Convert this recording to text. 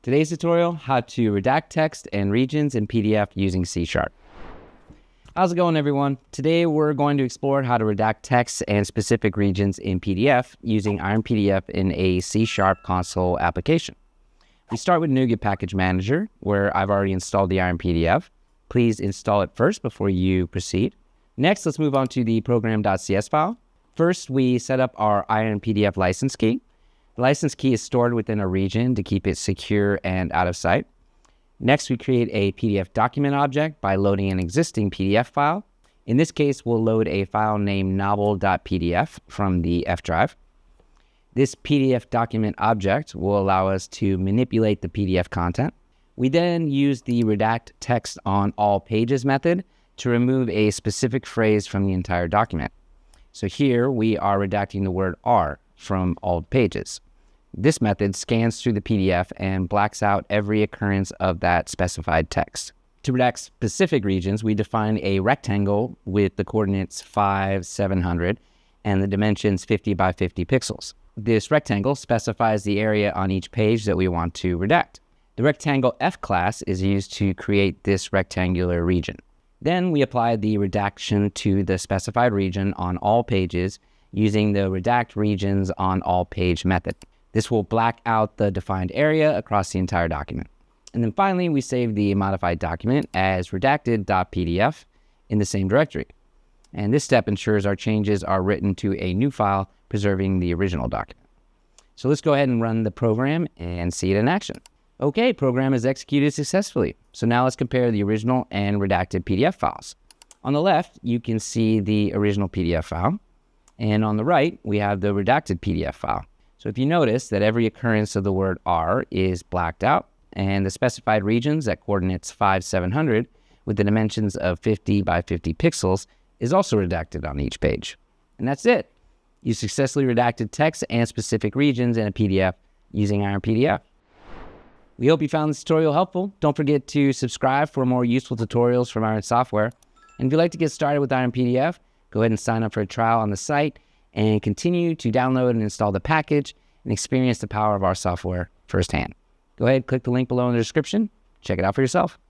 Today's tutorial, how to redact text and regions in PDF using C#. How's it going, everyone? Today we're going to explore how to redact text and specific regions in PDF using IronPDF in a C# console application. We start with NuGet Package Manager, where I've already installed the IronPDF. Please install it first before you proceed. Next, let's move on to the program.cs file. First, we set up our IronPDF license key. The license key is stored within a region to keep it secure and out of sight. Next, we create a PDF document object by loading an existing PDF file. In this case, we'll load a file named novel.pdf from the F drive. This PDF document object will allow us to manipulate the PDF content. We then use the redact text on all pages method to remove a specific phrase from the entire document. So here we are redacting the word R from all pages. This method scans through the PDF and blacks out every occurrence of that specified text. To redact specific regions, we define a rectangle with the coordinates 5, 700, and the dimensions 50 by 50 pixels. This rectangle specifies the area on each page that we want to redact. The rectangle F class is used to create this rectangular region. Then we apply the redaction to the specified region on all pages using the redact regions on all page method. This will black out the defined area across the entire document. And then finally, we save the modified document as redacted.pdf in the same directory. And this step ensures our changes are written to a new file, preserving the original document. So let's go ahead and run the program and see it in action. Okay, program is executed successfully. So now let's compare the original and redacted PDF files. On the left, you can see the original PDF file. And on the right, we have the redacted PDF file. So if you notice that every occurrence of the word R is blacked out, and the specified regions at coordinates 5, 700 with the dimensions of 50 by 50 pixels is also redacted on each page. And that's it. You successfully redacted text and specific regions in a PDF using IronPDF. We hope you found this tutorial helpful. Don't forget to subscribe for more useful tutorials from Iron Software. And if you'd like to get started with IronPDF, go ahead and sign up for a trial on the site and continue to download and install the package and experience the power of our software firsthand. Go ahead, click the link below in the description. Check it out for yourself.